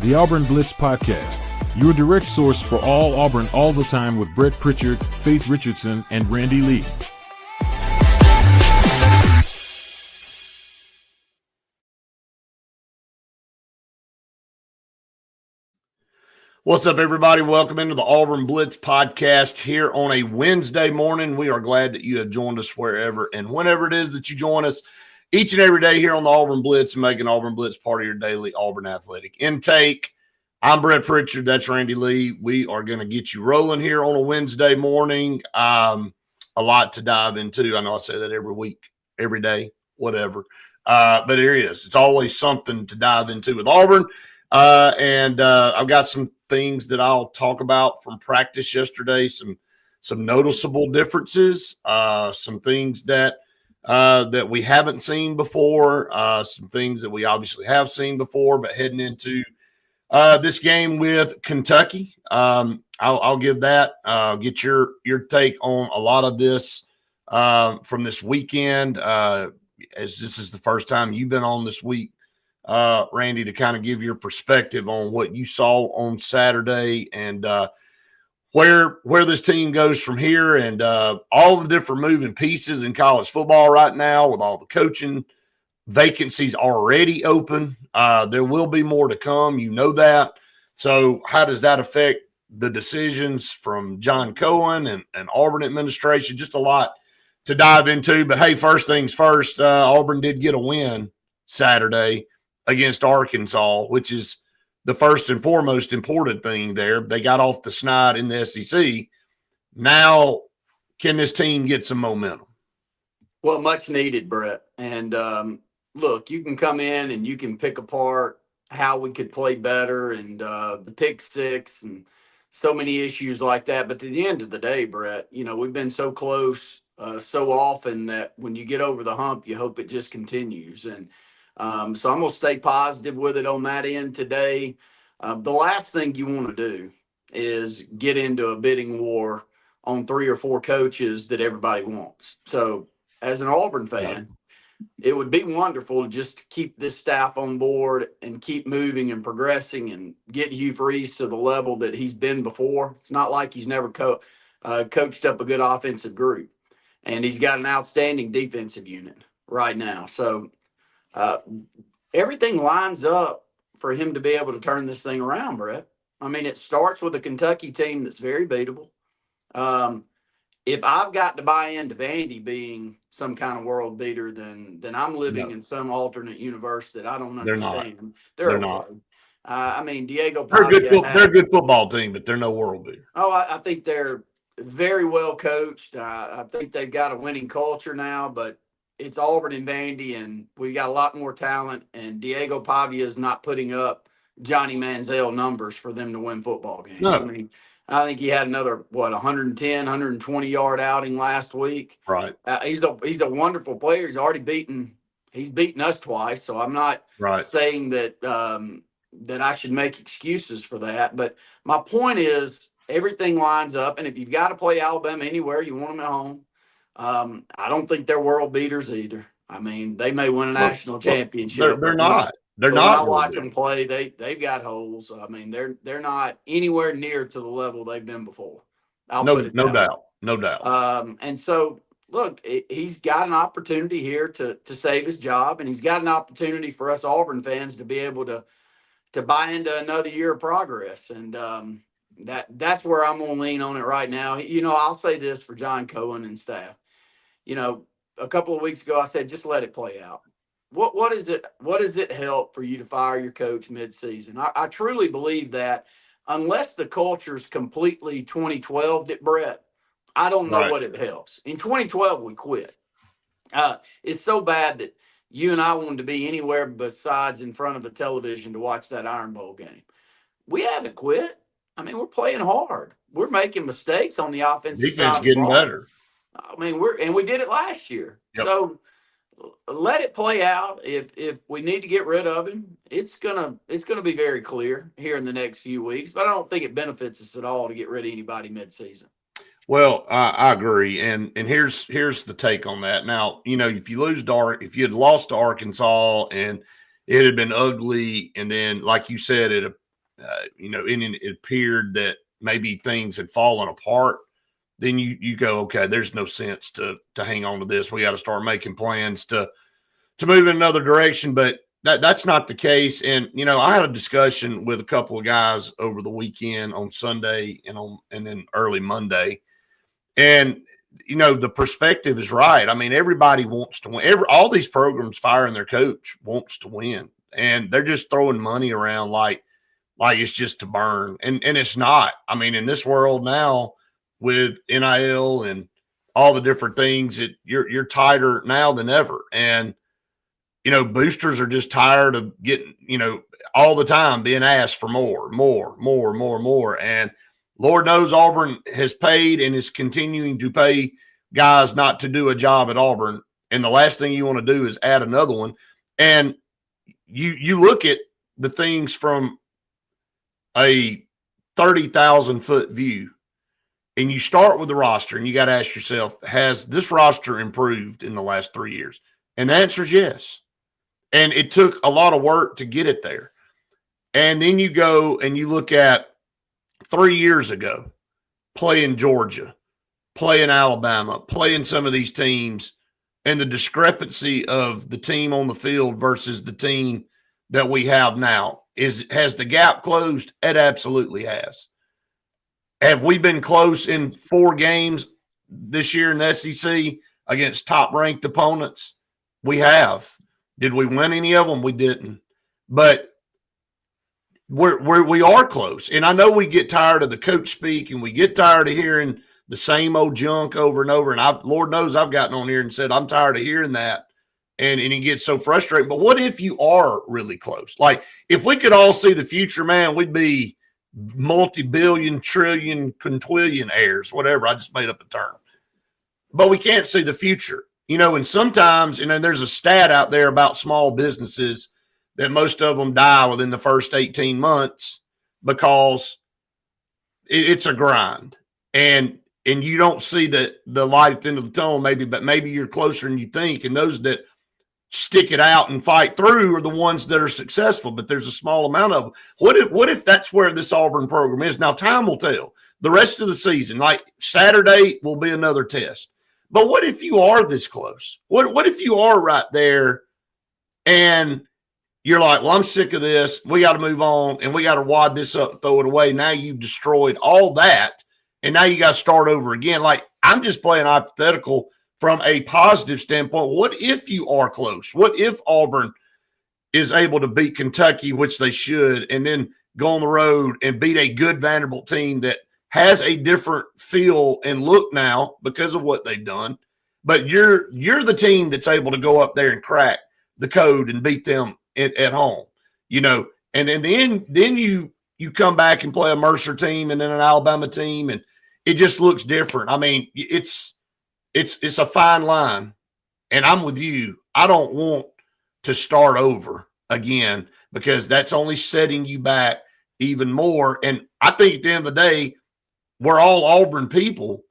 the Auburn Blitz Podcast, your direct source for all Auburn all the time with Brett Pritchard, Faith Richardson, and Randy Lee. What's up, everybody? Welcome into the Auburn Blitz Podcast here on a Wednesday morning. We are glad that you have joined us wherever and whenever it is that you join us each and every day here on the Auburn Blitz and making Auburn Blitz part of your daily Auburn athletic intake. I'm Brett Pritchard. That's Randy Lee. We are going to get you rolling here on a Wednesday morning. A lot to dive into. I know I say that every week, every day, whatever. But there is. It's always something to dive into with Auburn. And I've got some things that I'll talk about from practice yesterday, some noticeable differences, some things that we haven't seen before, some things that we obviously have seen before, but heading into this game with Kentucky, I'll give that, get your take on a lot of this from this weekend, as this is the first time you've been on this week, Randy, to kind of give your perspective on what you saw on Saturday and where this team goes from here, and all the different moving pieces in college football right now with all the coaching vacancies already open. There will be more to come. You know that. So how does that affect the decisions from John Cohen and Auburn administration? Just a lot to dive into. But, hey, first things first, Auburn did get a win Saturday against Arkansas, which is the first and foremost important thing there. They got off the snide in the SEC. Now, can this team get some momentum? Well, much needed, Brett. And look, you can come in and you can pick apart how we could play better and the pick six and so many issues like that. But at the end of the day, Brett, you know, we've been so close so often that when you get over the hump, you hope it just continues. And so I'm going to stay positive with it on that end today. The last thing you want to do is get into a bidding war on 3 or 4 coaches that everybody wants. So as an Auburn fan, it would be wonderful to just keep this staff on board and keep moving and progressing and get Hugh Freeze to the level that he's been before. It's not like he's never coached up a good offensive group, and he's got an outstanding defensive unit right now. So everything lines up for him to be able to turn this thing around, Brett. I mean, it starts with a Kentucky team that's very beatable. If I've got to buy into Vandy being some kind of world beater, then I'm living in some alternate universe that I don't understand. They're not. I mean, Diego Pavia. They're a good football team, but they're no world beater. Oh, I think they're very well coached. I think they've got a winning culture now, but it's Auburn and Vandy, and we got a lot more talent, and Diego Pavia is not putting up Johnny Manziel numbers for them to win football games. No. I mean, I think he had another, 110, 120-yard outing last week. Right. He's a wonderful player. He's beaten us twice, so I'm not saying that that I should make excuses for that. But my point is everything lines up, and if you've got to play Alabama anywhere, you want them at home. I don't think they're world beaters either. I mean, they may win a national championship. They're not. They're not. When I watch them play, they've got holes. I mean, they're not anywhere near to the level they've been before. No doubt. And so, look, he's got an opportunity here to save his job, and he's got an opportunity for us Auburn fans to be able to buy into another year of progress. And that's where I'm going to lean on it right now. You know, I'll say this for John Cohen and staff. You know, a couple of weeks ago, I said, just let it play out. What does it help for you to fire your coach midseason? I truly believe that unless the culture's completely 2012'd it, Brett, I don't know what it helps. In 2012, we quit. It's so bad that you and I wanted to be anywhere besides in front of the television to watch that Iron Bowl game. We haven't quit. I mean, we're playing hard. We're making mistakes on the offensive side. Defense getting better. I mean, we did it last year. Yep. So let it play out. If we need to get rid of him, it's gonna be very clear here in the next few weeks. But I don't think it benefits us at all to get rid of anybody midseason. Well, I agree, and here's the take on that. Now, you know, if you had lost to Arkansas and it had been ugly, and then like you said, it and it appeared that maybe things had fallen apart, then you go, okay, there's no sense to hang on to this. We got to start making plans to move in another direction. But that's not the case. And, I had a discussion with a couple of guys over the weekend on Sunday and then early Monday. And, the perspective is right. I mean, everybody wants to win. All these programs firing their coach wants to win. And they're just throwing money around like it's just to burn. And it's not. I mean, in this world now with NIL and all the different things, you're tighter now than ever. And, boosters are just tired of getting, all the time being asked for more. And Lord knows Auburn has paid and is continuing to pay guys not to do a job at Auburn. And the last thing you want to do is add another one. And you look at the things from a 30,000-foot view, and you start with the roster, and you got to ask yourself, has this roster improved in the last 3 years? And the answer is yes. And it took a lot of work to get it there. And then you go and you look at 3 years ago, playing Georgia, playing Alabama, playing some of these teams, and the discrepancy of the team on the field versus the team that we have now. Has the gap closed? It absolutely has. Have we been close in 4 games this year in the SEC against top-ranked opponents? We have. Did we win any of them? We didn't. But we are close. And I know we get tired of the coach speak, and we get tired of hearing the same old junk over and over. And Lord knows I've gotten on here and said, I'm tired of hearing that. And it gets so frustrating. But what if you are really close? Like, if we could all see the future, man, we'd be multi-billion, trillion, quintillion-aires, whatever. I just made up a term. But we can't see the future. And sometimes, there's a stat out there about small businesses that most of them die within the first 18 months because it's a grind. And you don't see the light at the end of the tunnel, but maybe you're closer than you think. And those that stick it out and fight through are the ones that are successful, but there's a small amount of them. What if that's where this Auburn program is? Now, time will tell. The rest of the season, like Saturday, will be another test. But what if you are this close? What if you are right there and you're like, well, I'm sick of this. We got to move on, and we got to wad this up and throw it away. Now you've destroyed all that, and now you got to start over again. Like, I'm just playing hypothetical from a positive standpoint. What if you are close? What if Auburn is able to beat Kentucky, which they should, and then go on the road and beat a good Vanderbilt team that has a different feel and look now because of what they've done? But you're the team that's able to go up there and crack the code and beat them at home, and then you come back and play a Mercer team and then an Alabama team, and it just looks different. I mean, it's a fine line, and I'm with you. I don't want to start over again because that's only setting you back even more. And I think at the end of the day, we're all Auburn people.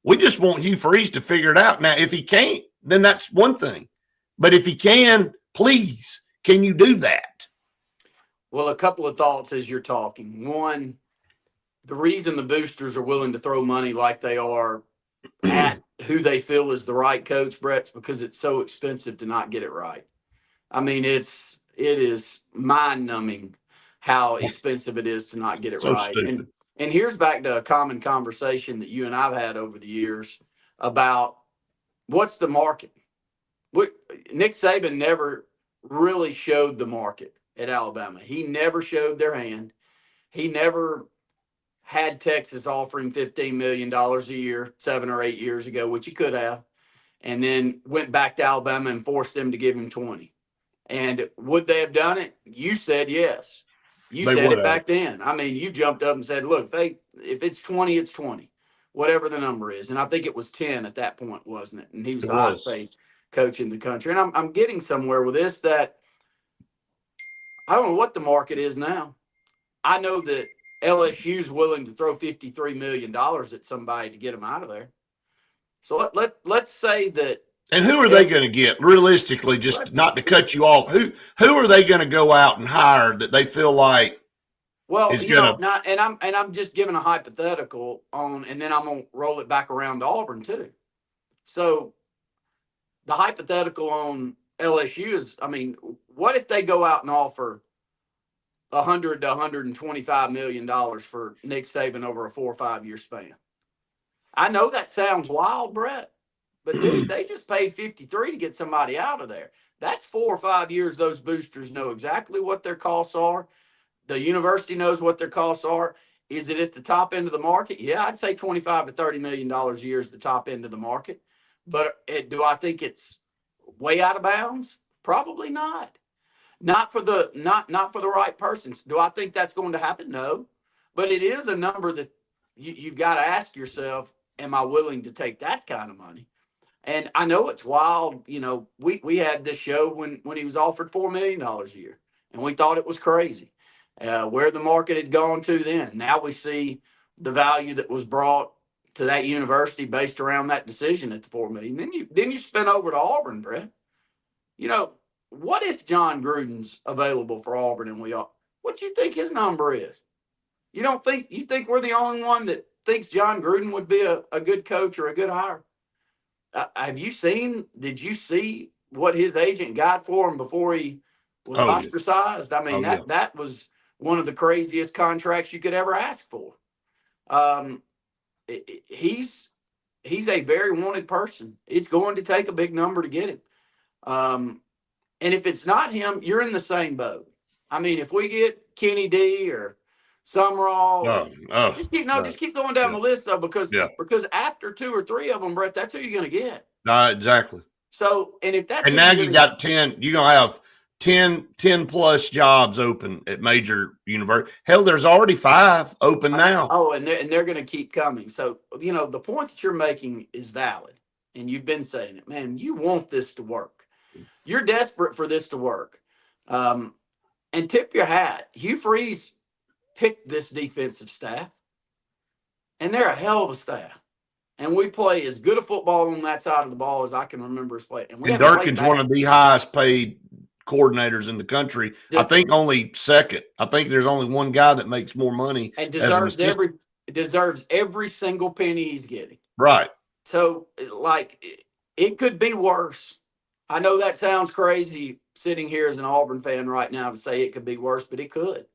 We just want Hugh Freeze to figure it out. Now, if he can't, then that's one thing. But if he can, please, can you do that? Well, a couple of thoughts as you're talking. One, the reason the boosters are willing to throw money like they are at who they feel is the right coach, Brett, is because it's so expensive to not get it right. I mean, it is mind-numbing how expensive it is to not get it So right. stupid. And here's back to a common conversation that you and I've had over the years about what's the market. Nick Saban never really showed the market at Alabama. He never showed their hand. He never had Texas offering $15 million a year 7 or 8 years ago, which he could have, and then went back to Alabama and forced them to give him 20. And would they have done it? You said yes. You said it back then. I mean, you jumped up and said, look, if it's 20, it's 20, whatever the number is. And I think it was 10 at that point, wasn't it? And he was the highest paid coach in the country. And I'm getting somewhere with this that I don't know what the market is now. I know that LSU's willing to throw $53 million at somebody to get them out of there. So let's say that. And who are they going to get realistically, just not to cut you off? Who are they going to go out and hire that they feel like Well, is gonna. not, and I'm just giving a hypothetical on, and then I'm gonna roll it back around to Auburn too. So the hypothetical on LSU is, I mean, what if they go out and offer 100 to 125 million dollars for Nick Saban over a 4 or 5 year span? I know that sounds wild, Brett, but dude, they just paid 53 to get somebody out of there. That's 4 or 5 years. Those boosters know exactly what their costs are. The university knows what their costs are. Is it at the top end of the market? Yeah, I'd say 25 to $30 million a year is the top end of the market. But do I think it's way out of bounds? Probably not. Not for the not for the right persons. Do I think that's going to happen? No. But it is a number that you've got to ask yourself, am I willing to take that kind of money? And I know it's wild. We had this show when he was offered $4 million a year, and we thought it was crazy. Where the market had gone to then. Now we see the value that was brought to that university based around that decision at the $4 million. Then you spin over to Auburn, Brett. What if John Gruden's available for Auburn and what do you think his number is? You think we're the only one that thinks John Gruden would be a good coach or a good hire? Did you see what his agent got for him before he was ostracized? I mean, that was one of the craziest contracts you could ever ask for. He's a very wanted person. It's going to take a big number to get him. And if it's not him, you're in the same boat. I mean, if we get Kenny D or Summerall, just keep going down the list though, because after 2 or 3 of them, Brett, that's who you're going to get. Exactly. So, and if that's, and now you got 10, you're going to have 10 plus jobs open at major universities. Hell, there's already 5 open now. Oh, and they're going to keep coming. So, the point that you're making is valid, and you've been saying it, man. You want this to work. You're desperate for this to work. And tip your hat. Hugh Freeze picked this defensive staff, and they're a hell of a staff. And we play as good a football on that side of the ball as I can remember us playing. And Durkin's one of the highest paid coordinators in the country. I think only second. I think there's only one guy that makes more money and deserves every single penny he's getting. Right. So, it could be worse. I know that sounds crazy sitting here as an Auburn fan right now to say it could be worse, but it could.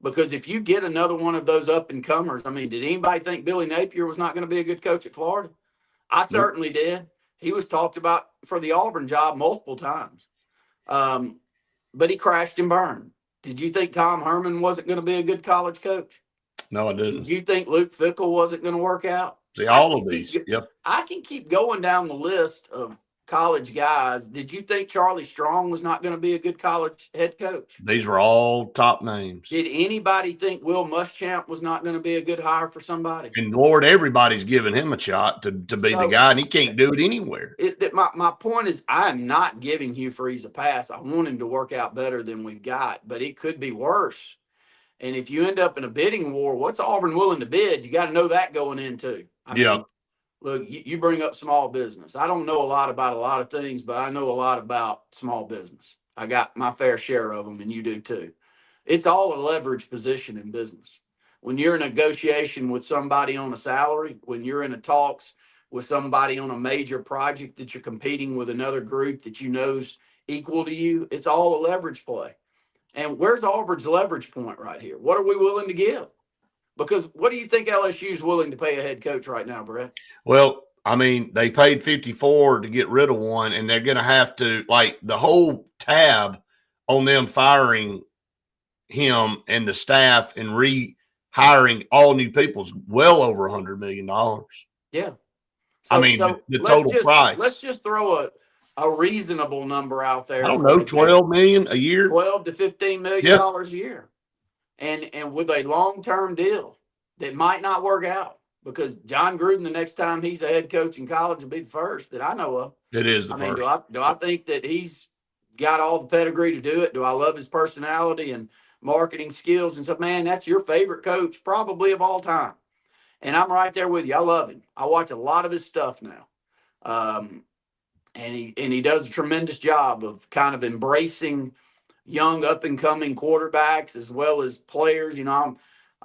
Because if you get another one of those up-and-comers, I mean, did anybody think Billy Napier was not going to be a good coach at Florida? I certainly did. He was talked about for the Auburn job multiple times. But he crashed and burned. Did you think Tom Herman wasn't going to be a good college coach? No, I didn't. Did you think Luke Fickell wasn't going to work out? See, all of these. Yep. I can keep going down the list of college guys. Did you think Charlie Strong was not going to be a good college head coach? These were all top names. Did anybody think Will Muschamp was not going to be a good hire for somebody? And Lord, everybody's giving him a shot to be the guy, and he can't do it anywhere. My point is, I am not giving Hugh Freeze a pass. I want him to work out better than we've got, but it could be worse. And if you end up in a bidding war, what's Auburn willing to bid? You got to know that going in too. I mean, look, you bring up small business. I don't know a lot about a lot of things, but I know a lot about small business. I got my fair share of them, and you do too. It's all a leverage position in business. When you're in a negotiation with somebody on a salary, when you're in a talks with somebody on a major project that you're competing with another group that you know's equal to you, it's all a leverage play. And where's Auburn's leverage point right here? What are we willing to give? Because what do you think LSU is willing to pay a head coach right now, Brett? Well, I mean, they paid 54 to get rid of one, and they're going to have to, the whole tab on them firing him and the staff and rehiring all new people is well over $100 million. Yeah. So, the total price. Let's just throw a reasonable number out there. I don't know, $12 million a year? $12 to $15 million a year. And with a long-term deal that might not work out, because John Gruden, the next time he's a head coach in college, will be the first that I know of. It is the first. Do I think that he's got all the pedigree to do it? Do I love his personality and marketing skills and stuff? Man, that's your favorite coach probably of all time. And I'm right there with you. I love him. I watch a lot of his stuff now. And he does a tremendous job of kind of embracing young up and coming quarterbacks as well as players.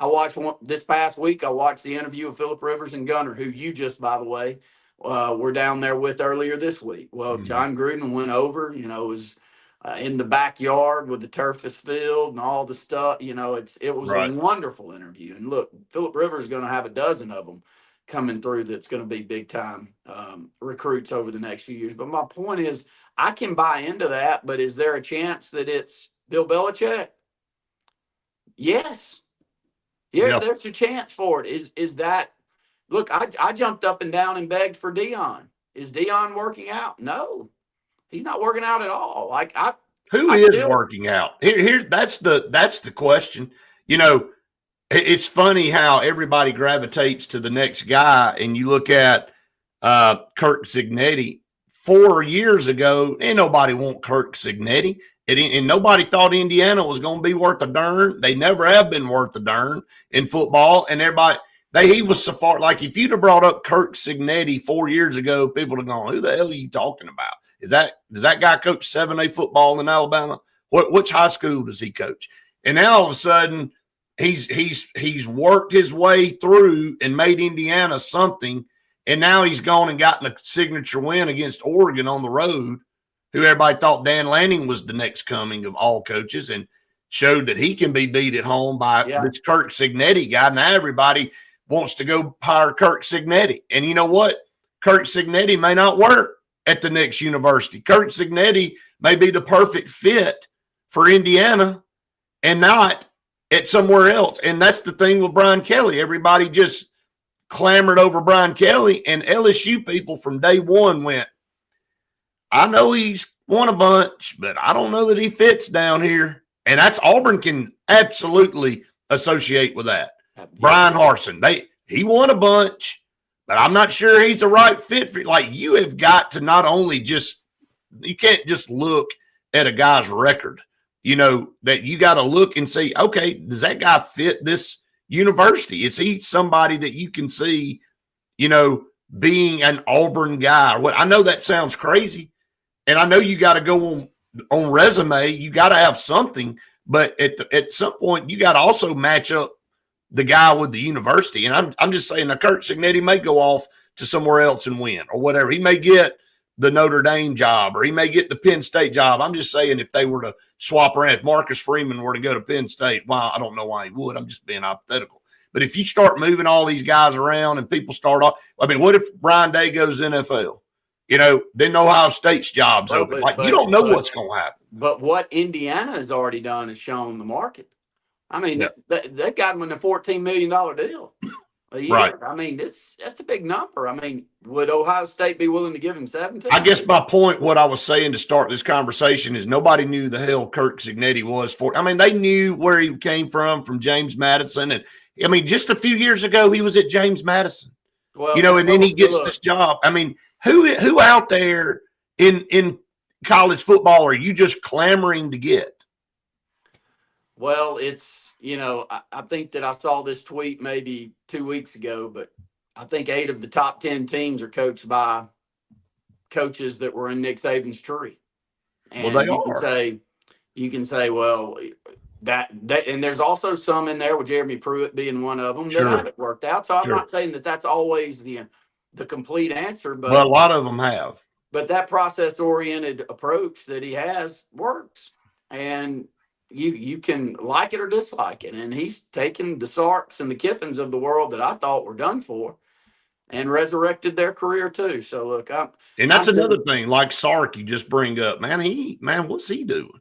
I watched this past week. I watched the interview of Phillip Rivers and Gunner, who you just, by the way, were down there with earlier this week. Well, John Gruden went over. Was in the backyard with the turfus field and all the stuff. It was Right. a wonderful interview. And look, Phillip Rivers is going to have a dozen of them coming through. That's going to be big time recruits over the next few years. But my point is, I can buy into that. But is there a chance that it's Bill Belichick? Yes. Yeah, there's a chance for it. Is that, look, I jumped up and down and begged for Dion. Is Dion working out? No, he's not working out at all. Who is working out? That's the question. It's funny how everybody gravitates to the next guy, and you look at Kirk Cignetti. 4 years ago, ain't nobody want Kirk Cignetti. And nobody thought Indiana was going to be worth a darn. They never have been worth a darn in football. And he was so far. Like, if you'd have brought up Kirk Cignetti 4 years ago, people would have gone, who the hell are you talking about? Does that guy coach 7A football in Alabama? Which high school does he coach? And now all of a sudden, he's worked his way through and made Indiana something. And now he's gone and gotten a signature win against Oregon on the road, who everybody thought Dan Lanning was the next coming of all coaches, and showed that he can be beat at home by this Kirk Cignetti guy. Now everybody wants to go hire Kirk Cignetti. And you know what? Kirk Cignetti may not work at the next university. Kirk Cignetti may be the perfect fit for Indiana and not at somewhere else. And that's the thing with Brian Kelly. Everybody just clamored over Brian Kelly, and LSU people from day one went, I know he's won a bunch, but I don't know that he fits down here. And that's Auburn can absolutely associate with that. Brian Harsin, he won a bunch, but I'm not sure he's the right fit for. Like, you have got to not only you can't just look at a guy's record, that you got to look and see, okay, does that guy fit this university? Is he somebody that you can see, being an Auburn guy? I know that sounds crazy, and I know you got to go on resume. You got to have something, but at some point you got to also match up the guy with the university. And I'm just saying, that Kirk Cignetti may go off to somewhere else and win or whatever. He may get the Notre Dame job, or he may get the Penn State job. I'm just saying, if they were to swap around, if Marcus Freeman were to go to Penn State, well, I don't know why he would. I'm just being hypothetical. But if you start moving all these guys around and people start off, what if Brian Day goes NFL? Then Ohio State's job's open. You don't know what's going to happen. But what Indiana has already done is shown the market. They got him in a $14 million deal a year. Right. That's a big number. Would Ohio State be willing to give him 17? I guess my point, what I was saying to start this conversation, is nobody knew the hell Kirk Cignetti was for. They knew where he came from James Madison. And just a few years ago, he was at James Madison. Well, and then he gets this job. Who out there in college football are you just clamoring to get? Well, it's, I think that I saw this tweet maybe 2 weeks ago, but I think 8 of the top 10 teams are coached by coaches that were in Nick Saban's tree. And well, they you can say, well, that, and there's also some in there with Jeremy Pruitt being one of them that haven't worked out. So I'm not saying that that's always the complete answer, but a lot of them have. But that process-oriented approach that he has works, and you can like it or dislike it. And he's taken the Sarks and the Kiffins of the world that I thought were done for and resurrected their career too. So look, and that's another thing, like Sark, you just bring up, man, what's he doing?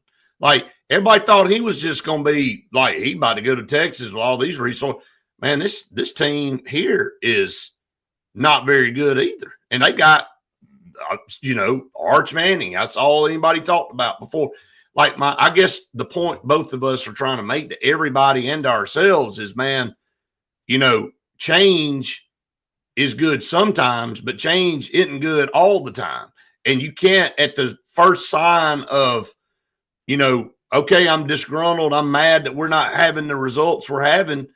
Like, everybody thought he was just going to be like, he about to go to Texas with all these resources. Man, this team here is not very good either. And they got, Arch Manning. That's all anybody talked about before. I guess the point both of us are trying to make to everybody and to ourselves is, man, change is good sometimes, but change isn't good all the time. And you can't, at the first sign of, okay, I'm disgruntled, I'm mad that we're not having the results we're having,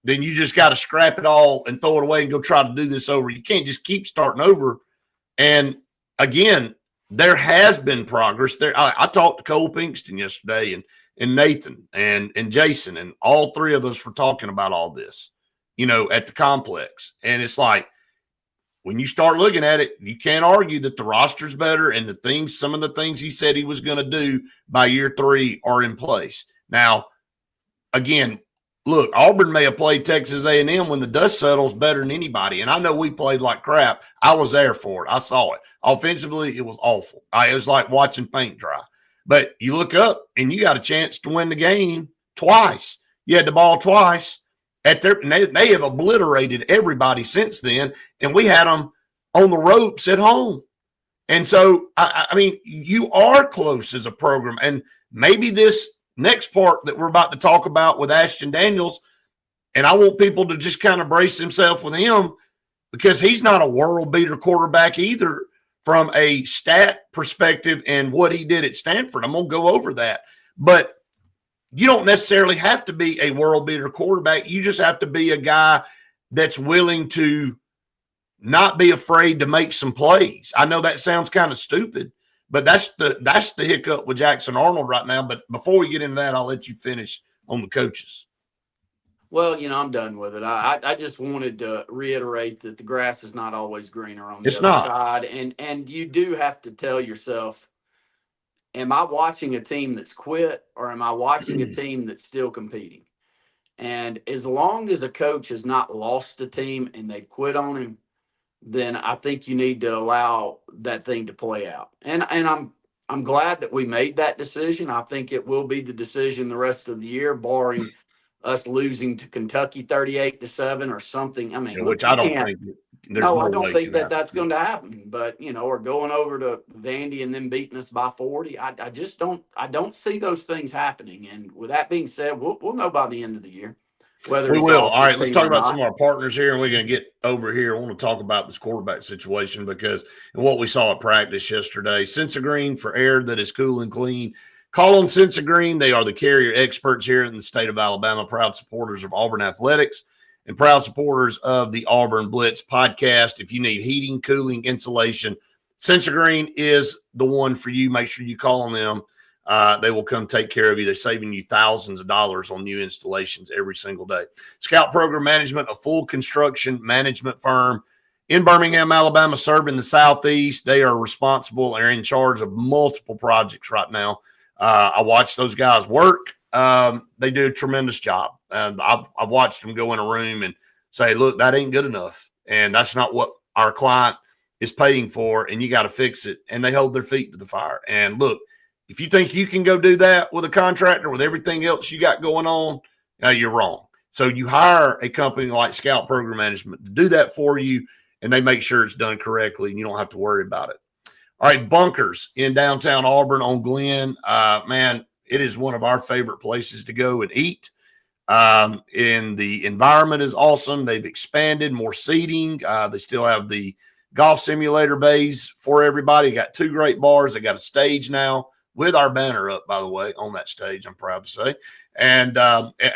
then you just got to scrap it all and throw it away and go try to do this over. You can't just keep starting over. And again, there has been progress there. I talked to Cole Pinkston yesterday and Nathan and Jason, and all three of us were talking about all this, at the complex. And it's like, when you start looking at it, you can't argue that the roster's better and some of the things he said he was going to do by year 3 are in place. Now, again, look, Auburn may have played Texas A&M when the dust settles better than anybody. And I know we played like crap. I was there for it. I saw it. Offensively, it was awful. It was like watching paint dry. But you look up and you got a chance to win the game twice. You had the ball twice. They have obliterated everybody since then, and we had them on the ropes at home. And so, I mean, you are close as a program. And maybe this next part that we're about to talk about with Ashton Daniels, and I want people to just kind of brace themselves with him, because he's not a world beater quarterback either from a stat perspective and what he did at Stanford. I'm going to go over that. But you don't necessarily have to be a world beater quarterback. You just have to be a guy that's willing to not be afraid to make some plays. I know that sounds kind of stupid, but that's the hiccup with Jackson Arnold right now. But before we get into that, I'll let you finish on the coaches. Well, I'm done with it. I just wanted to reiterate that the grass is not always greener on the It's other not. side. And you do have to tell yourself, am I watching a team that's quit, or am I watching a team that's still competing? And as long as a coach has not lost a team and they've quit on him, then I think you need to allow that thing to play out. And I'm glad that we made that decision. I think it will be the decision the rest of the year, barring us losing to Kentucky 38-7 or something. I mean, Which look, I don't think there's no I don't way think that's going to happen. But or going over to Vandy and then beating us by 40. I just don't see those things happening. And with that being said, we'll know by the end of the year whether we he's will. lost All his right, let's team talk or about not. some of our partners here, and we're going to get over here. I want to talk about this quarterback situation because what we saw at practice yesterday. Sensa Green, for air that is cool and clean. Call on Sensa Green. They are the carrier experts here in the state of Alabama, proud supporters of Auburn athletics and proud supporters of the Auburn Blitz podcast. If you need heating, cooling, insulation, Sensa Green is the one for you. Make sure you call on them. They will come take care of you. They're saving you thousands of dollars on new installations every single day. Scout Program Management, a full construction management firm in Birmingham, Alabama, serving the Southeast. They are responsible and are in charge of multiple projects right now. I watch those guys work. They do a tremendous job. I've watched them go in a room and say, look, that ain't good enough. And that's not what our client is paying for, and you got to fix it. And they hold their feet to the fire. And look, if you think you can go do that with a contractor with everything else you got going on, you're wrong. So you hire a company like Scout Program Management to do that for you, and they make sure it's done correctly, and you don't have to worry about it. All right, Bunkers in downtown Auburn on Glen. Man, it is one of our favorite places to go and eat. And the environment is awesome. They've expanded, more seating. They still have the golf simulator bays for everybody. Got 2 great bars. They got a stage now with our banner up, by the way, on that stage, I'm proud to say. And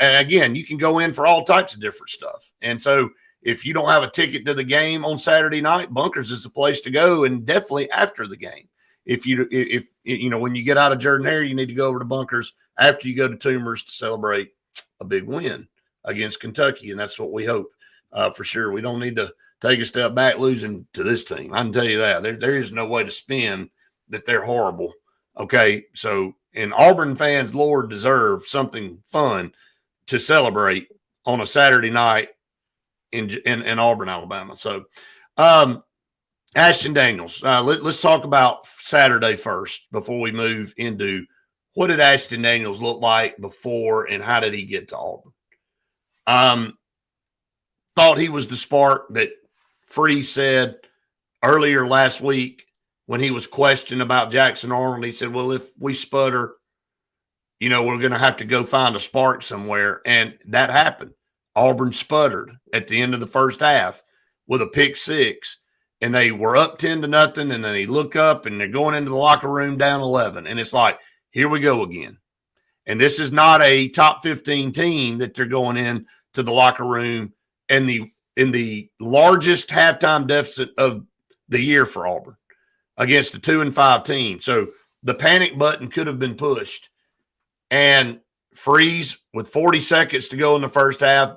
again, you can go in for all types of different stuff. And so if you don't have a ticket to the game on Saturday night, Bunkers is the place to go, and definitely after the game. If when you get out of Jordan-Hare, you need to go over to Bunkers after you go to Toomer's to celebrate a big win against Kentucky, and that's what we hope for sure. We don't need to take a step back losing to this team. I can tell you that. There is no way to spin that they're horrible. Okay, so and Auburn fans, Lord, deserve something fun to celebrate on a Saturday night in Auburn, Alabama. So, Ashton Daniels, let's talk about Saturday first before we move into what did Ashton Daniels look like before and how did he get to Auburn? Thought he was the spark that Free said earlier last week when he was questioned about Jackson Arnold. He said, well, if we sputter, we're going to have to go find a spark somewhere. And that happened. Auburn sputtered at the end of the first half with a pick 6, and they were up 10-0. And then they look up and they're going into the locker room down 11. And it's like, here we go again. And this is not a top 15 team that they're going in to the locker room in the largest halftime deficit of the year for Auburn. against a 2-5 team. So the panic button could have been pushed. And Freeze, with 40 seconds to go in the first half,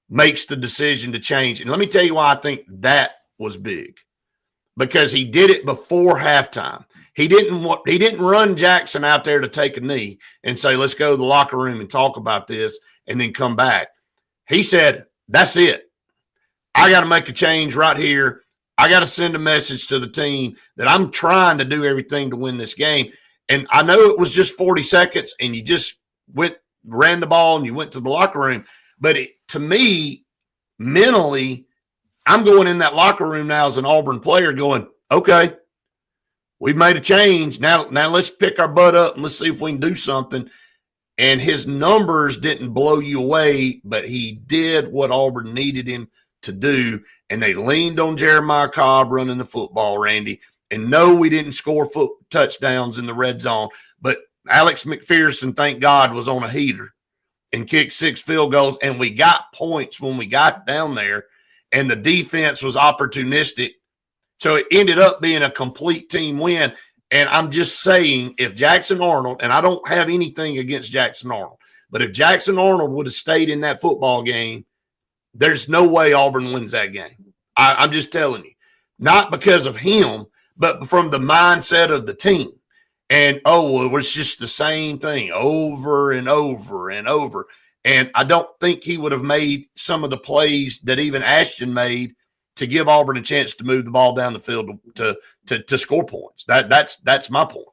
makes the decision to change. And let me tell you why I think that was big. Because he did it before halftime. He didn't run Jackson out there to take a knee and say, let's go to the locker room and talk about this and then come back. He said, that's it. I got to make a change right here. I got to send a message to the team that I'm trying to do everything to win this game. And I know it was just 40 seconds and you just ran the ball and you went to the locker room. But to me, mentally, I'm going in that locker room now as an Auburn player going, okay, we've made a change. Now let's pick our butt up and let's see if we can do something. And his numbers didn't blow you away, but he did what Auburn needed him to do. And they leaned on Jeremiah Cobb running the football, Randy. And no, we didn't score touchdowns in the red zone. But Alex McPherson, thank God, was on a heater and kicked 6 field goals. And we got points when we got down there. And the defense was opportunistic. So it ended up being a complete team win. And I'm just saying, if Jackson Arnold, and I don't have anything against Jackson Arnold, but if Jackson Arnold would have stayed in that football game, there's no way Auburn wins that game. I'm just telling you. Not because of him, but from the mindset of the team. And, it was just the same thing over and over and over. And I don't think he would have made some of the plays that even Ashton made to give Auburn a chance to move the ball down the field to score points. That's my point.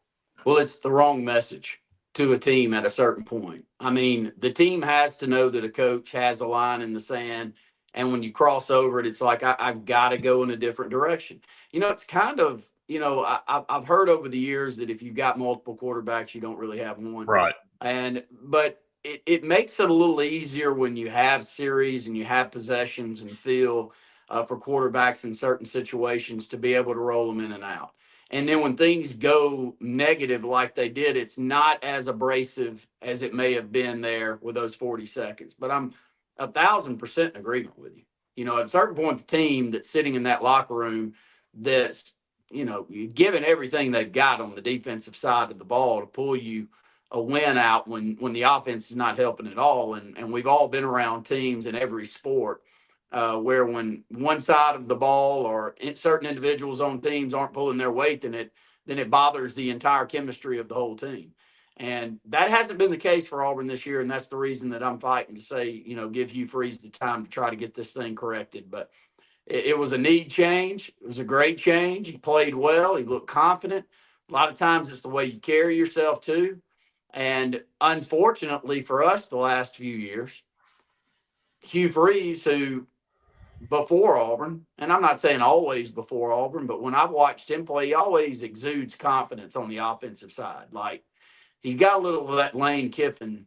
Well, it's the wrong message to a team at a certain point. I mean, the team has to know that a coach has a line in the sand, and when you cross over it, it's like I've got to go in a different direction. It's kind of, I've heard over the years that if you've got multiple quarterbacks, you don't really have one. Right. But it makes it a little easier when you have series and you have possessions and feel for quarterbacks in certain situations to be able to roll them in and out. And then when things go negative like they did, it's not as abrasive as it may have been there with those 40 seconds. But I'm 1,000% in agreement with you. At a certain point, the team that's sitting in that locker room that's, given everything they've got on the defensive side of the ball to pull you a win out when the offense is not helping at all. And we've all been around teams in every sport where when one side of the ball or certain individuals on teams aren't pulling their weight, then it bothers the entire chemistry of the whole team. And that hasn't been the case for Auburn this year. And that's the reason that I'm fighting to say, give Hugh Freeze the time to try to get this thing corrected. But it was a need change. It was a great change. He played well. He looked confident. A lot of times it's the way you carry yourself too. And unfortunately for us the last few years, Hugh Freeze, who before Auburn, and I'm not saying always before Auburn, but when I've watched him play, he always exudes confidence on the offensive side. Like he's got a little of that Lane Kiffin,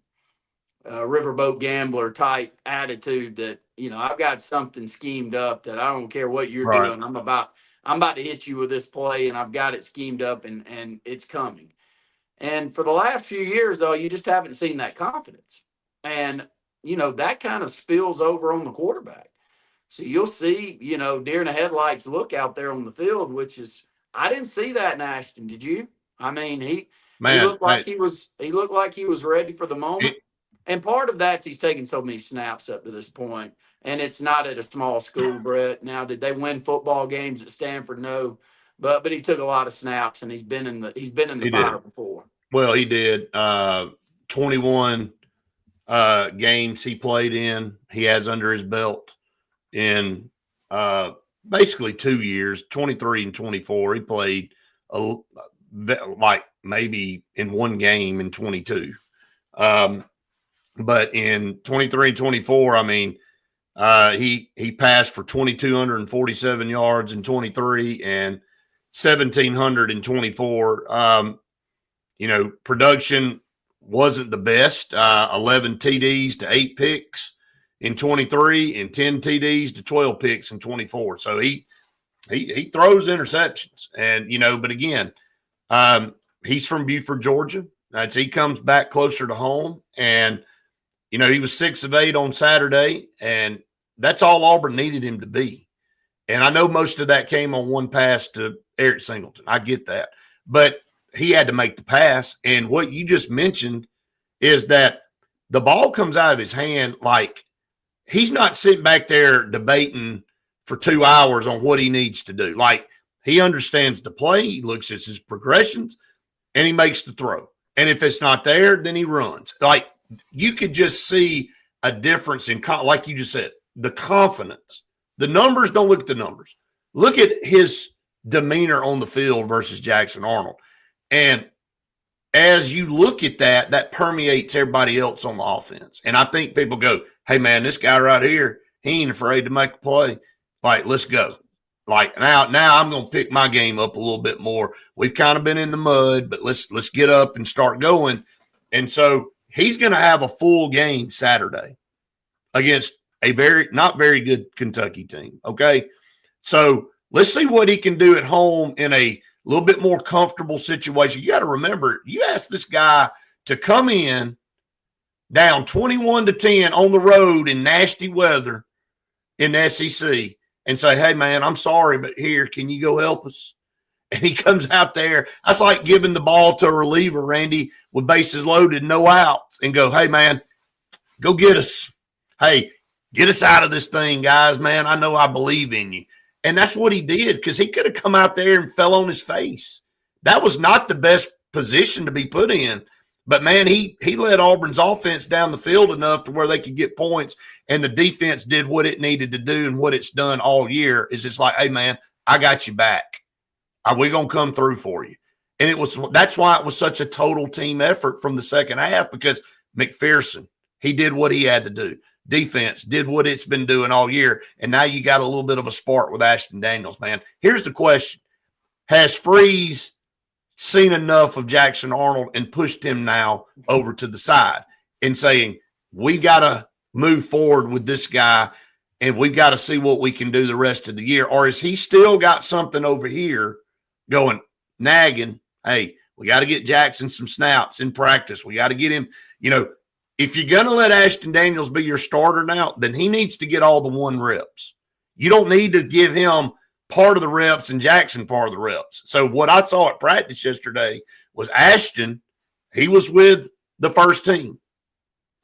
riverboat gambler type attitude that, I've got something schemed up that I don't care what you're doing. I'm about to hit you with this play and I've got it schemed up and it's coming. And for the last few years, though, you just haven't seen that confidence. And, that kind of spills over on the quarterback. So you'll see, deer in the headlights look out there on the field, which is, I didn't see that in Ashton. Did you? I mean, he looked like he was ready for the moment. And part of that's he's taken so many snaps up to this point, and it's not at a small school, Brett. Now, did they win football games at Stanford? No, but he took a lot of snaps, and he's been in the fire before. Well, he did. 21 games he played in. He has under his belt in basically 2 years, 23 and 24. He played like maybe in one game in 22. But in 23 and 24, I mean, he passed for 2,247 yards in 23 and 1,724. Production wasn't the best. 11 TDs to 8 picks in 23 and 10 TDs to 12 picks in 24. So he throws interceptions. And, but again, he's from Buford, Georgia. He comes back closer to home. And, he was 6 of 8 on Saturday. And that's all Auburn needed him to be. And I know most of that came on one pass to Eric Singleton. I get that. But he had to make the pass. And what you just mentioned is that the ball comes out of his hand like he's not sitting back there debating for 2 hours on what he needs to do. Like he understands the play. He looks at his progressions and he makes the throw. And if it's not there, then he runs. Like you could just see a difference in, like you just said, the confidence. The numbers, don't look at the numbers. Look at his demeanor on the field versus Jackson Arnold. And as you look at that, that permeates everybody else on the offense. And I think people go, hey, man, this guy right here, he ain't afraid to make a play. Like, let's go. Like now I'm going to pick my game up a little bit more. We've kind of been in the mud, but let's get up and start going. And so he's going to have a full game Saturday against a not very good Kentucky team. Okay. So let's see what he can do at home in a little bit more comfortable situation. You got to remember, you ask this guy to come in down 21-10 on the road in nasty weather in the SEC and say, hey, man, I'm sorry, but here, can you go help us? And he comes out there. That's like giving the ball to a reliever, Randy, with bases loaded, no outs, and go, hey, man, go get us. Hey, get us out of this thing, guys, man. I know I believe in you. And that's what he did because he could have come out there and fell on his face. That was not the best position to be put in. But, man, he led Auburn's offense down the field enough to where they could get points, and the defense did what it needed to do, and what it's done all year is it's like, hey, man, I got you back. We're going to come through for you. And that's why it was such a total team effort from the second half because McPherson, he did what he had to do. Defense did what it's been doing all year, and now you got a little bit of a spark with Ashton Daniels, man. Here's the question. Has Freeze seen enough of Jackson Arnold and pushed him now over to the side and saying, we got to move forward with this guy and we got to see what we can do the rest of the year? Or is he still got something over here going, nagging, hey, we got to get Jackson some snaps in practice. We got to get him, if you're going to let Ashton Daniels be your starter now, then he needs to get all the 1 reps. You don't need to give him part of the reps and Jackson part of the reps. So what I saw at practice yesterday was Ashton, he was with the first team.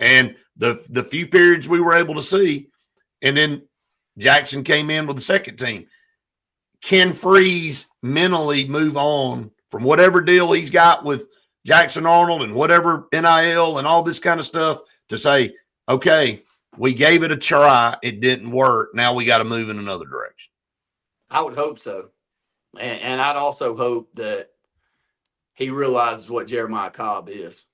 And the few periods we were able to see, and then Jackson came in with the second team. Can Freeze mentally move on from whatever deal he's got with Jackson Arnold and whatever NIL and all this kind of stuff to say, okay, we gave it a try. It didn't work. Now we got to move in another direction. I would hope so. And I'd also hope that he realizes what Jeremiah Cobb is.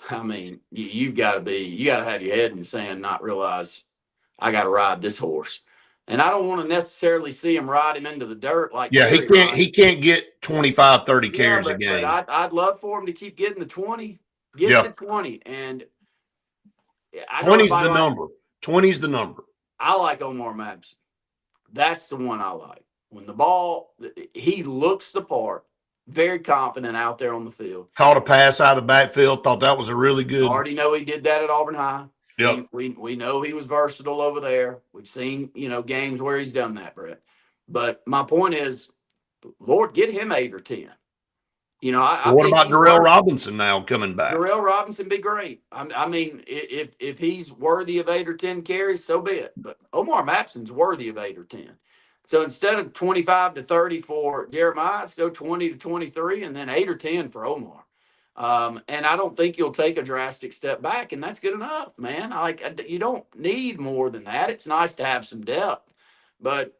I mean, you got to have your head in the sand, not realize I got to ride this horse. And I don't want to necessarily see him ride him into the dirt like he can't get 25, 30 carries a game. But I'd love for him to keep getting the 20. The 20. And 20's the number. 20's the number. I like Omar Mabson. That's the one I like. When the ball, he looks the part, very confident out there on the field. Caught a pass out of the backfield, thought that was a really good. Already know he did that at Auburn High. Yep. We know he was versatile over there. We've seen, games where he's done that, Brett. But my point is, Lord, get him 8 or 10. What about Darrell Robinson now coming back? Darrell Robinson be great. I mean, if he's worthy of 8 or 10 carries, so be it. But Omar Mapson's worthy of 8 or 10. So instead of 25 to 30 for Jeremiah, let's go 20 to 23 and then 8 or 10 for Omar. And I don't think you'll take a drastic step back, and that's good enough, man. You don't need more than that. It's nice to have some depth, but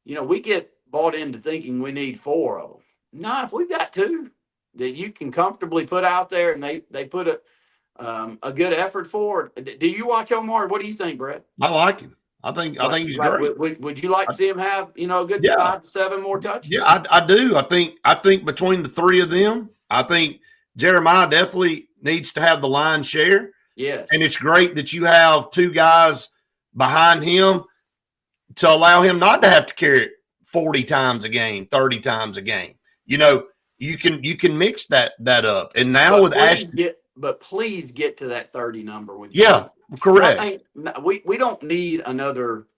we get bought into thinking we need 4 of them. No, if we've got 2 that you can comfortably put out there, and they put a good effort forward. Do you watch Omar? What do you think, Brett? I like him. I think he's great. Would you like to see him have a good 5 to 7 more touches? Yeah, I do. I think between the 3 of them, I think Jeremiah definitely needs to have the lion's share. Yes. And it's great that you have 2 guys behind him to allow him not to have to carry it 40 times a game, 30 times a game. You can mix that up. And now with Ashton. Please get to that 30 number with correct. We don't need another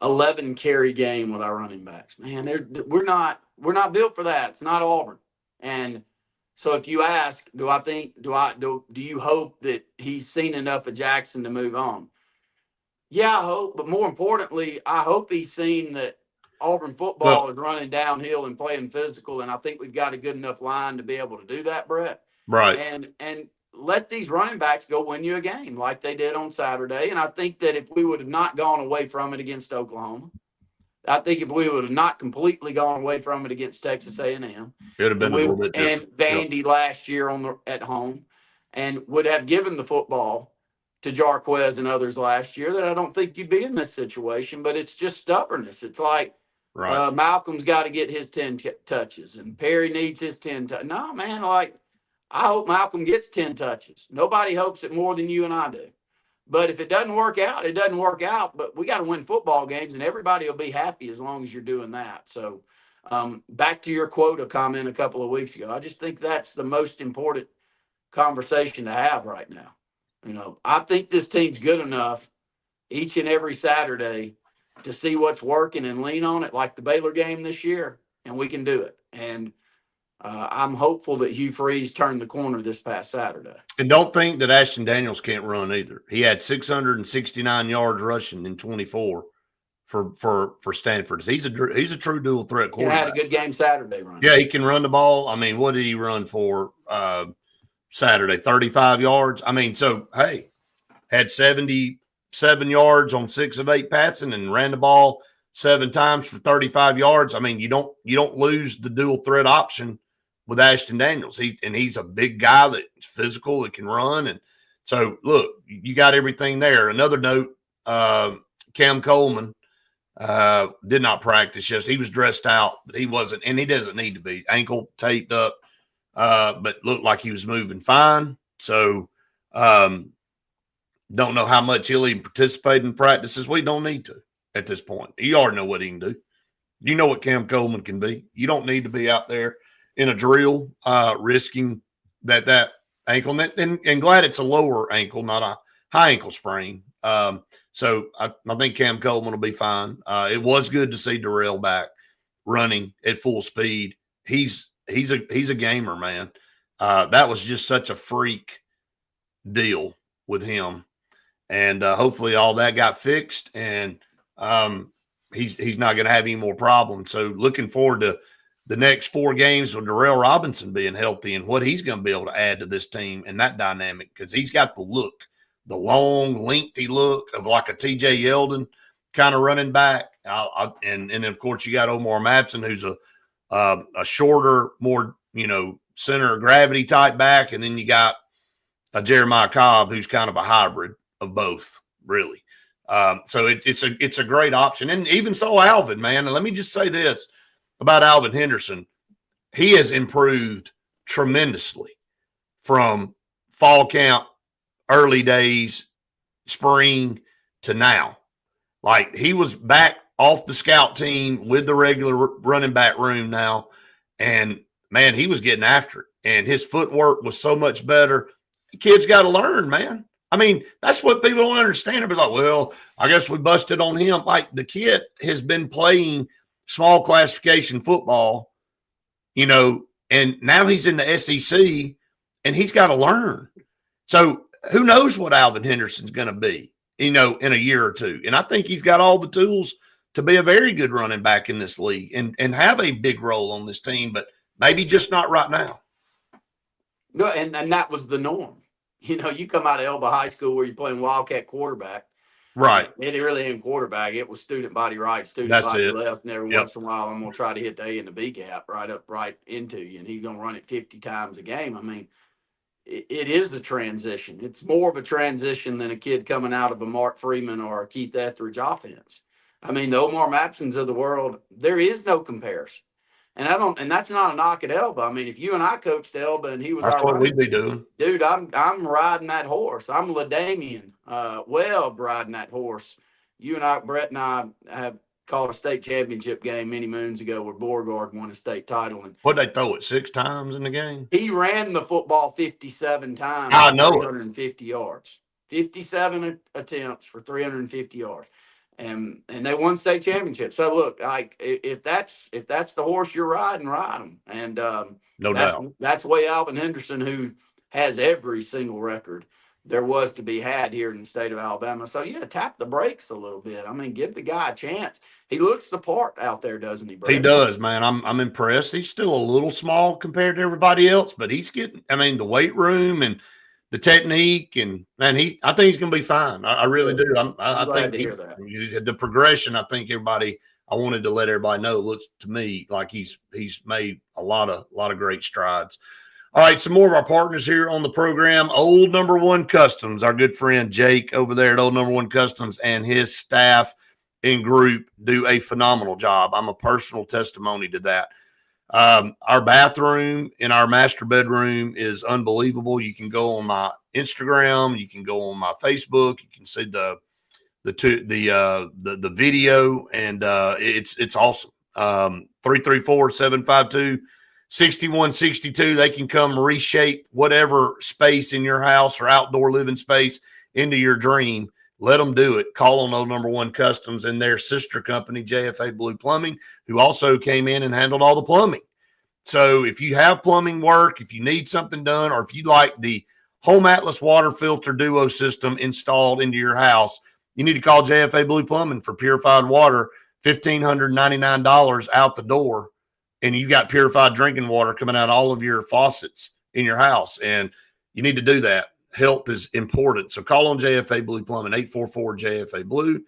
11 carry game with our running backs. Man, we're not built for that. It's not Auburn. And so if you ask, do you hope that he's seen enough of Jackson to move on? Yeah, I hope. But more importantly, I hope he's seen that Auburn football is running downhill and playing physical. And I think we've got a good enough line to be able to do that, Brett. Right. And let these running backs go win you a game like they did on Saturday. And I think that if we would have not gone away from it against Oklahoma, I think if we would have not completely gone away from it against Texas A&M, it would have been a little bit different. And Vandy last year at home, and would have given the football to Jarquez and others last year, that I don't think you'd be in this situation. But it's just stubbornness. It's like Malcolm's got to get his 10 touches, and Perry needs his 10 touches. No, man, like I hope Malcolm gets 10 touches. Nobody hopes it more than you and I do. But if it doesn't work out, it doesn't work out. But we got to win football games, and everybody will be happy as long as you're doing that. So back to your quota comment a couple of weeks ago, I just think that's the most important conversation to have right now. You know, I think this team's good enough each and every Saturday to see what's working and lean on it, like the Baylor game this year, and we can do it. And I'm hopeful that Hugh Freeze turned the corner this past Saturday. And don't think that Ashton Daniels can't run either. He had 669 yards rushing in 24 for Stanford. He's a true dual threat quarterback. He had a good game Saturday running. Yeah, he can run the ball. I mean, what did he run for Saturday? 35 yards. I mean, so hey, had 77 yards on 6 of 8 passing and ran the ball 7 times for 35 yards. I mean, you don't lose the dual threat option with Ashton Daniels. He's a big guy that's physical, that can run. And so, look, you got everything there. Another note, Cam Coleman did not practice yesterday. He was dressed out, but he wasn't, and he doesn't need to be. Ankle taped up, but looked like he was moving fine. So, don't know how much he'll even participate in practices. We don't need to at this point. You already know what he can do. You know what Cam Coleman can be. You don't need to be out there in a drill, risking that ankle. And glad it's a lower ankle, not a high ankle sprain. So I think Cam Coleman will be fine. It was good to see Darrell back running at full speed. He's a gamer, man. That was just such a freak deal with him. And hopefully all that got fixed, and he's not going to have any more problems. So looking forward to the next 4 games with Darrell Robinson being healthy and what he's going to be able to add to this team and that dynamic, because he's got the look, the long, lengthy look of like a TJ Yeldon kind of running back. And of course, you got Omar Matson, who's a shorter, more, center of gravity type back. And then you got a Jeremiah Cobb, who's kind of a hybrid of both, really. So it's a great option. And even so, Alvin, man, and let me just say this about Alvin Henderson. He has improved tremendously from fall camp, early days, spring to now. Like, he was back off the scout team with the regular running back room now. And man, he was getting after it. And his footwork was so much better. Kids got to learn, man. I mean, that's what people don't understand. It's like, well, I guess we busted on him. Like, the kid has been playing small classification football, and now he's in the SEC, and he's got to learn. So who knows what Alvin Henderson's going to be, in a year or two. And I think he's got all the tools to be a very good running back in this league and have a big role on this team, but maybe just not right now. No, and that was the norm. You come out of Elba High School where you're playing Wildcat quarterback. Right. It really ain't quarterback. It was student body right, student body left, and every once in a while I'm going to try to hit the A and the B gap right into you, and he's going to run it 50 times a game. I mean, it is a transition. It's more of a transition than a kid coming out of a Mark Freeman or a Keith Etheridge offense. I mean, the Omar Matsons of the world, there is no comparison. And that's not a knock at Elba. I mean, if you and I coached Elba and he was that's what we'd be doing. Dude, I'm riding that horse. I'm LaDamian Webb riding that horse. You and I, Brett and I, have called a state championship game many moons ago where Beauregard won a state title. And what'd they throw it 6 times in the game? He ran the football 57 times. I know 350 yards. 57 attempts for 350 yards. and they won state championships. So look, like if that's the horse you're riding, ride them. And No doubt. that's way Alvin Henderson, who has every single record there was to be had here in the state of Alabama. So yeah, tap the brakes a little bit. I mean, give the guy a chance. He looks the part out there, doesn't he, Brett? He does, man. I'm impressed. He's still a little small compared to everybody else, but he's getting. I mean, the weight room and the technique, and man, I think he's going to be fine. I really do. I glad think to hear that. The progression. I think everybody. I wanted to let everybody know. Looks to me like he's made a lot of great strides. All right, some more of our partners here on the program. Old Number One Customs, our good friend Jake over there at Old Number One Customs, and his staff and group do a phenomenal job. I'm a personal testimony to that. Our bathroom in our master bedroom is unbelievable. You can go on my Instagram, you can go on my Facebook, you can see the video, and it's awesome. 334-752-6162. They can come reshape whatever space in your house or outdoor living space into your dream. Let them do it. Call on Old Number One Customs and their sister company, JFA Blue Plumbing, who also came in and handled all the plumbing. So if you have plumbing work, if you need something done, or if you'd like the Home Atlas water filter duo system installed into your house, you need to call JFA Blue Plumbing for purified water, $1,599 out the door, and you got purified drinking water coming out of all of your faucets in your house, and you need to do that. Health is important. So call on JFA Blue Plumbing, 844-JFA Blue.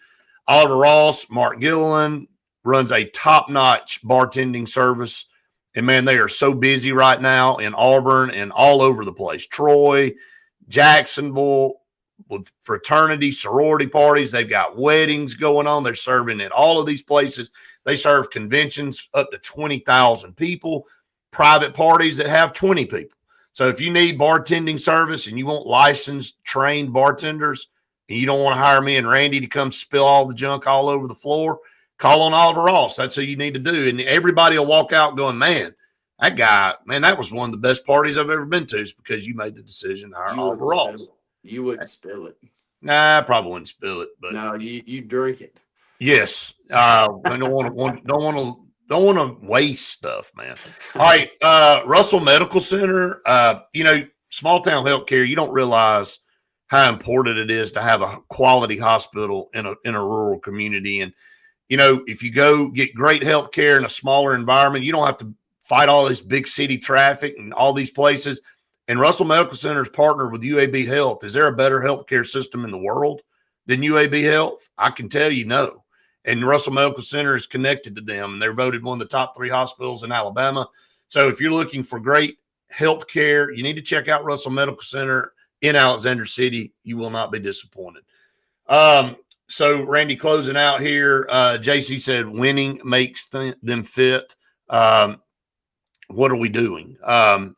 Oliver Ross, Mark Gilliland runs a top-notch bartending service. And, man, they are so busy right now in Auburn and all over the place. Troy, Jacksonville, with fraternity, sorority parties. They've got weddings going on. They're serving at all of these places. They serve conventions up to 20,000 people, private parties that have 20 people. So if you need bartending service and you want licensed, trained bartenders, and you don't want to hire me and Randy to come spill all the junk all over the floor, call on Oliver Ross. That's who you need to do. And everybody will walk out going, man, that guy, man, that was one of the best parties I've ever been to. It's because you made the decision to hire Oliver Ross. You wouldn't spill it. Nah, I probably wouldn't spill it. But no, you drink it. Yes. I don't want to waste stuff, man. All right. Russell Medical Center, small town healthcare, you don't realize how important it is to have a quality hospital in a rural community. And, if you go get great health care in a smaller environment, you don't have to fight all this big city traffic and all these places. And Russell Medical Center is partnered with UAB Health. Is there a better healthcare system in the world than UAB Health? I can tell you no. And Russell Medical Center is connected to them, and they're voted one of the top 3 hospitals in Alabama. So if you're looking for great health care, you need to check out Russell Medical Center in Alexander City. You will not be disappointed. So, Randy, closing out here, JC said winning makes them fit. What are we doing? I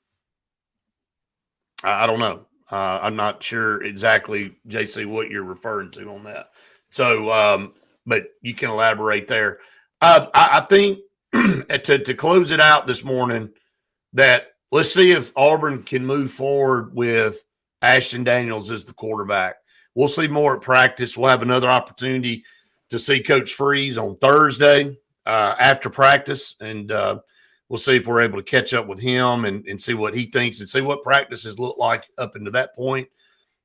don't know. I'm not sure exactly, JC, what you're referring to on that. So, but you can elaborate there. I think to close it out this morning, that let's see if Auburn can move forward with Ashton Daniels as the quarterback. We'll see more at practice. We'll have another opportunity to see Coach Freeze on Thursday after practice, and we'll see if we're able to catch up with him and see what he thinks and see what practices look like up into that point.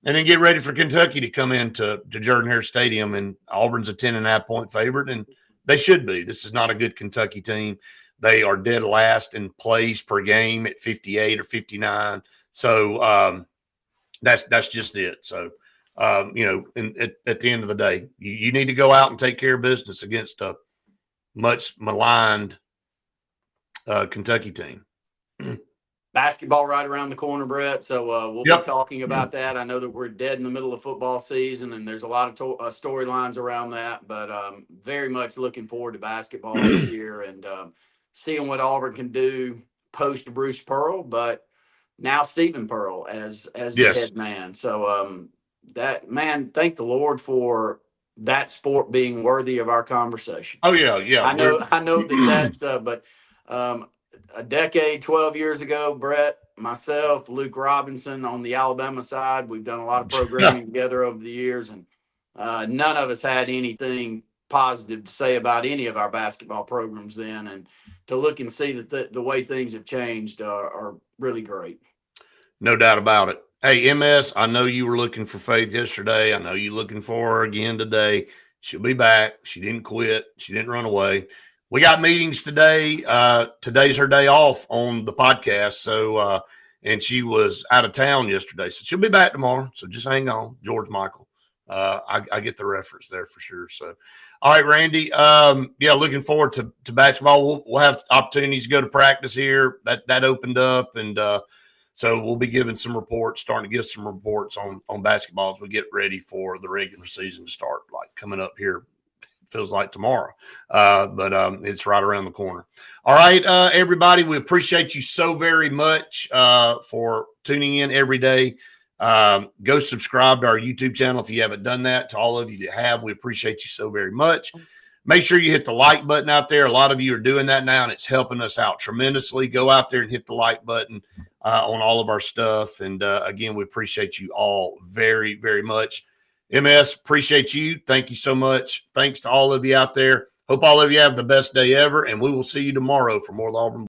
And then get ready for Kentucky to come into Jordan-Hare Stadium, and Auburn's a 10.5-point favorite, and they should be. This is not a good Kentucky team. They are dead last in plays per game at 58 or 59. So that's just it. So, at the end of the day, you need to go out and take care of business against a much maligned Kentucky team. Basketball right around the corner, Brett. So we'll be talking about that. I know that we're dead in the middle of football season, and there's a lot of storylines around that. But very much looking forward to basketball this year and seeing what Auburn can do post Bruce Pearl, but now Stephen Pearl as the head man. So thank the Lord for that sport being worthy of our conversation. Oh yeah. I know that's but. A decade, 12 years ago, Brett, myself, Luke Robinson on the Alabama side, we've done a lot of programming together over the years, and none of us had anything positive to say about any of our basketball programs then, and to look and see that the way things have changed are really great. No doubt about it. Hey, MS, I know you were looking for Faith yesterday. I know you're looking for her again today. She'll be back. She didn't quit. She didn't run away. We got meetings today. Today's her day off on the podcast. So, and she was out of town yesterday. So she'll be back tomorrow. So just hang on, George Michael. I get the reference there for sure. So, all right, Randy. Yeah, looking forward to basketball. We'll have opportunities to go to practice here. That opened up, and so we'll be giving some reports, starting to give some reports on basketball as we get ready for the regular season to start, like coming up here. Feels like tomorrow, but it's right around the corner. All right, everybody, we appreciate you so very much for tuning in every day. Go subscribe to our YouTube channel if you haven't done that. To all of you that have, we appreciate you so very much. Make sure you hit the like button out there. A lot of you are doing that now, and it's helping us out tremendously. Go out there and hit the like button on all of our stuff. And again, we appreciate you all very, very much. MS, appreciate you. Thank you so much. Thanks to all of you out there. Hope all of you have the best day ever, and we will see you tomorrow for more of the Auburn